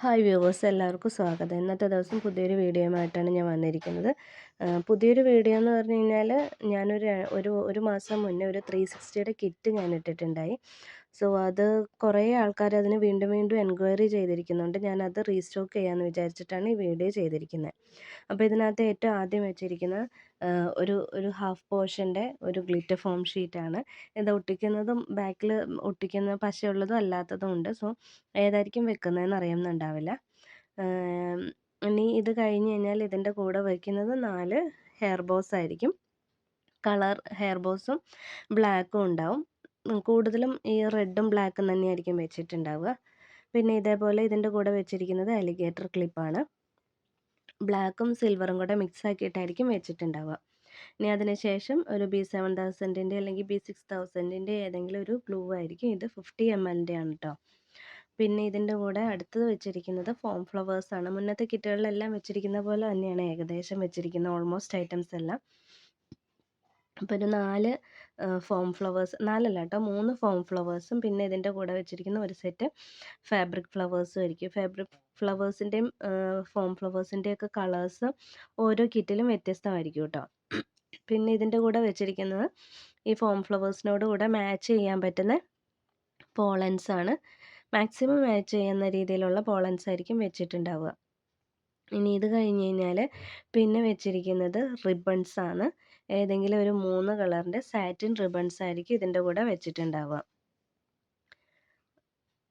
Hi viewers, എല്ലാവർക്കും സ്വാഗതം. ഇന്നത്തെ ദിവസം പുതിയൊരു വീഡിയോയുമായിട്ടാണ് ഞാൻ വന്നിരിക്കുന്നത്. പുതിയൊരു വീഡിയോ എന്ന് പറഞ്ഞു കഴിഞ്ഞാൽ ഒരു മാസം മുന്നേ ഒരു 360യുടെ കിറ്റ് ഞാൻ ഇട്ടിട്ടുണ്ടായി. സോ അത് കുറേ ആൾക്കാർ അതിന് വീണ്ടും വീണ്ടും എൻക്വയറി ചെയ്തിരിക്കുന്നുണ്ട്. ഞാനത് റീസ്റ്റോക്ക് ചെയ്യാമെന്ന് വിചാരിച്ചിട്ടാണ് ഈ വീഡിയോ ചെയ്തിരിക്കുന്നത്. അപ്പോൾ ഇതിനകത്ത് ഏറ്റവും ആദ്യം വെച്ചിരിക്കുന്ന ഒരു ഒരു ഹാഫ് പോർഷൻ്റെ ഒരു ഗ്ലിറ്റർ ഫോം ഷീറ്റാണ്. ഇത് ഒട്ടിക്കുന്നതും ബാക്കിൽ ഒട്ടിക്കുന്ന പശയുള്ളതും അല്ലാത്തതും ഉണ്ട്. സോ ഏതായിരിക്കും വെക്കുന്നതെന്ന് അറിയുന്നുണ്ടാവില്ല. ഇനി ഇത് കഴിഞ്ഞ് കഴിഞ്ഞാൽ ഇതിൻ്റെ കൂടെ വയ്ക്കുന്നത് 4 ഹെയർ ബോസ് ആയിരിക്കും. കളർ ഹെയർ ബോസും ബ്ലാക്കും ഉണ്ടാവും. കൂടുതലും ഈ റെഡും ബ്ലാക്കും തന്നെയായിരിക്കും വെച്ചിട്ടുണ്ടാവുക. പിന്നെ ഇതേപോലെ ഇതിൻ്റെ കൂടെ വെച്ചിരിക്കുന്നത് അലിഗേറ്റർ ക്ലിപ്പാണ്. ബ്ലാക്കും സിൽവറും കൂടെ മിക്സ് ആക്കിയിട്ടായിരിക്കും വെച്ചിട്ടുണ്ടാവുക. ഇനി അതിന് ശേഷം ഒരു B7000ൻ്റെ അല്ലെങ്കിൽ B6000ൻ്റെ ഏതെങ്കിലും ഒരു ഗ്ലൂ ആയിരിക്കും. ഇത് 50 ml ആണ് കേട്ടോ. പിന്നെ ഇതിൻ്റെ കൂടെ അടുത്തത് വെച്ചിരിക്കുന്നത് ഫോം ഫ്ലവേഴ്സാണ്. മുന്നത്തെ കിറ്റുകളിലെല്ലാം വെച്ചിരിക്കുന്ന പോലെ തന്നെയാണ് ഏകദേശം വെച്ചിരിക്കുന്ന ഓൾമോസ്റ്റ് ഐറ്റംസ് എല്ലാം. അപ്പോൾ ഒരു 4 ഫോം ഫ്ലവേഴ്സ്, 4 അല്ല കേട്ടോ, 3 ഫോം ഫ്ലവേഴ്സും പിന്നെ ഇതിൻ്റെ കൂടെ വെച്ചിരിക്കുന്ന ഒരു സെറ്റ് ഫാബ്രിക് ഫ്ലവേഴ്സും ആയിരിക്കും. ഫാബ്രിക് ഫ്ലവേഴ്സിൻ്റെയും ഫോം ഫ്ലവേഴ്സിൻ്റെയൊക്കെ കളേഴ്സ് ഓരോ കിറ്റിലും വ്യത്യസ്തമായിരിക്കും കേട്ടോ. പിന്നെ ഇതിൻ്റെ കൂടെ വെച്ചിരിക്കുന്നത് ഈ ഫോം ഫ്ലവേഴ്സിനോട് കൂടെ മാച്ച് ചെയ്യാൻ പറ്റുന്ന പോളൻസ് ആണ്. മാക്സിമം മാച്ച് ചെയ്യുന്ന രീതിയിലുള്ള പോളൻസ് ആയിരിക്കും വെച്ചിട്ടുണ്ടാവുക. ഇനി ഇത് കഴിഞ്ഞ് കഴിഞ്ഞാൽ പിന്നെ വെച്ചിരിക്കുന്നത് റിബൺസ് ആണ്. ഏതെങ്കിലും ഒരു 3 കളറിൻ്റെ സാറ്റിൻ റിബൺസ് ആയിരിക്കും ഇതിൻ്റെ കൂടെ വെച്ചിട്ടുണ്ടാവുക.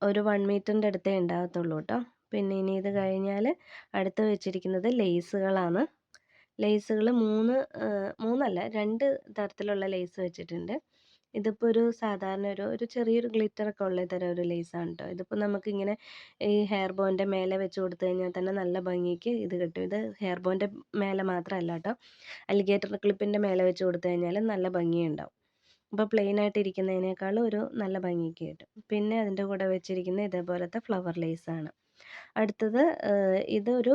ഒരു 1 മീറ്ററിൻ്റെ അടുത്തേ ഉണ്ടാകത്തുള്ളൂ കേട്ടോ. പിന്നെ ഇനി ഇത് കഴിഞ്ഞാൽ അടുത്ത് വെച്ചിരിക്കുന്നത് ലേസുകളാണ്. ലേസുകൾ 2 തരത്തിലുള്ള ലേസ് വെച്ചിട്ടുണ്ട്. ഇതിപ്പോൾ ഒരു സാധാരണ ഒരു ചെറിയൊരു ഗ്ലിറ്ററൊക്കെ ഉള്ള തരം ഒരു ലേസാണ് കേട്ടോ. ഇതിപ്പോൾ നമുക്കിങ്ങനെ ഈ ഹെയർ ബോൻ്റെ മേലെ വെച്ച് കൊടുത്തു കഴിഞ്ഞാൽ തന്നെ നല്ല ഭംഗിക്ക് ഇത് കിട്ടും. ഇത് ഹെയർ ബോൻ്റെ മേലെ മാത്രമല്ല കേട്ടോ, അലിഗേറ്റർ ക്ലിപ്പിൻ്റെ മേലെ വെച്ച് കൊടുത്തു കഴിഞ്ഞാൽ നല്ല ഭംഗിയുണ്ടാവും. അപ്പോൾ പ്ലെയിൻ ആയിട്ട് ഇരിക്കുന്നതിനേക്കാളും ഒരു നല്ല ഭംഗിക്ക് കിട്ടും. പിന്നെ അതിൻ്റെ കൂടെ വെച്ചിരിക്കുന്ന ഇതേപോലത്തെ ഫ്ലവർ ലേസാണ്. അടുത്തത് ഇതൊരു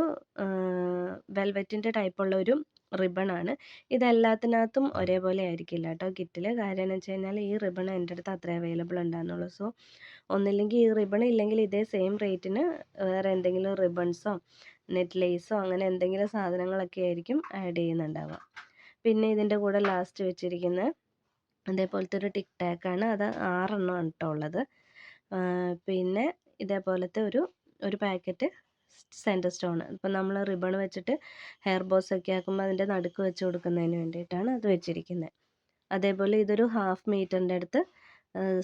വെൽവെറ്റിൻ്റെ ടൈപ്പുള്ള ഒരു റിബണാണ്. ഇതെല്ലാത്തിനകത്തും ഒരേപോലെ ആയിരിക്കില്ല കേട്ടോ കിറ്റിൽ. കാര്യം എന്ന് വെച്ച് കഴിഞ്ഞാൽ ഈ റിബൺ എൻ്റെ അടുത്ത് അത്രേ അവൈലബിൾ ഉണ്ടാകുന്നുള്ളൂ. സോ ഒന്നില്ലെങ്കിൽ ഈ റിബൺ, ഇല്ലെങ്കിൽ ഇതേ സെയിം റേറ്റിന് വേറെ എന്തെങ്കിലും റിബൺസോ നെറ്റ് ലേസോ അങ്ങനെ എന്തെങ്കിലും സാധനങ്ങളൊക്കെ ആയിരിക്കും ആഡ് ചെയ്യുന്നുണ്ടാവുക. പിന്നെ ഇതിൻ്റെ കൂടെ ലാസ്റ്റ് വെച്ചിരിക്കുന്ന അതേപോലത്തെ ഒരു ടിക് ടാക്കാണ്. അത് 6 എണ്ണമാണ് കേട്ടോ ഉള്ളത്. പിന്നെ ഇതേപോലത്തെ ഒരു പാക്കറ്റ് സെൻറ്റർ സ്റ്റോൺ. ഇപ്പം നമ്മൾ റിബൺ വെച്ചിട്ട് ഹെയർ ബോസ് ഒക്കെ ആക്കുമ്പോൾ അതിൻ്റെ നടുക്ക് വെച്ച് കൊടുക്കുന്നതിന് വേണ്ടിയിട്ടാണ് അത് വെച്ചിരിക്കുന്നത്. അതേപോലെ ഇതൊരു 1/2 മീറ്ററിൻ്റെ അടുത്ത്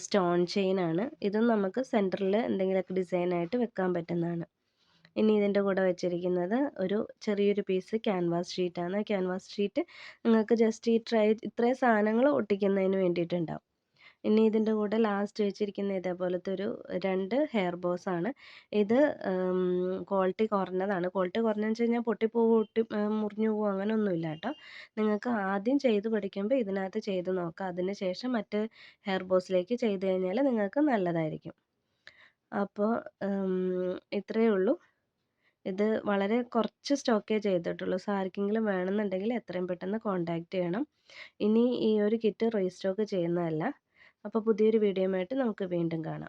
സ്റ്റോൺ ചെയിനാണ്. ഇതും നമുക്ക് സെൻറ്ററിൽ എന്തെങ്കിലുമൊക്കെ ഡിസൈനായിട്ട് വെക്കാൻ പറ്റുന്നതാണ്. ഇനി ഇതിൻ്റെ കൂടെ വെച്ചിരിക്കുന്നത് ഒരു ചെറിയൊരു പീസ് ക്യാൻവാസ് ഷീറ്റാണ്. ക്യാൻവാസ് ഷീറ്റ് നിങ്ങൾക്ക് ജസ്റ്റ് ഇത്രയും സാധനങ്ങൾ ഒട്ടിക്കുന്നതിന് വേണ്ടിയിട്ടുണ്ടാവും. ഇനി ഇതിൻ്റെ കൂടെ ലാസ്റ്റ് വെച്ചിരിക്കുന്ന ഇതേപോലത്തെ 2 ഹെയർ ബോസ് ആണ്. ഇത് ക്വാളിറ്റി കുറഞ്ഞതാണ്. ക്വാളിറ്റി കുറഞ്ഞതെന്ന് വെച്ച് കഴിഞ്ഞാൽ പൊട്ടിപ്പോവും, മുറിഞ്ഞു പോവും, അങ്ങനെയൊന്നുമില്ല കേട്ടോ. നിങ്ങൾക്ക് ആദ്യം ചെയ്ത് പഠിക്കുമ്പോൾ ഇതിനകത്ത് ചെയ്ത് നോക്കാം. അതിന് ശേഷം മറ്റ് ഹെയർ ബോസിലേക്ക് ചെയ്ത് കഴിഞ്ഞാൽ നിങ്ങൾക്ക് നല്ലതായിരിക്കും. അപ്പോൾ ഇത്രയേ ഉള്ളൂ. ഇത് വളരെ കുറച്ച് സ്റ്റോക്കേ ചെയ്തിട്ടുള്ളൂ. സോ ആർക്കെങ്കിലും വേണമെന്നുണ്ടെങ്കിൽ എത്രയും പെട്ടെന്ന് കോൺടാക്റ്റ് ചെയ്യണം. ഇനി ഈ ഒരു കിറ്റ് റീസ്റ്റോക്ക് ചെയ്യുന്നതല്ല. അപ്പോൾ പുതിയൊരു വീഡിയോയുമായിട്ട് നമുക്ക് വീണ്ടും കാണാം.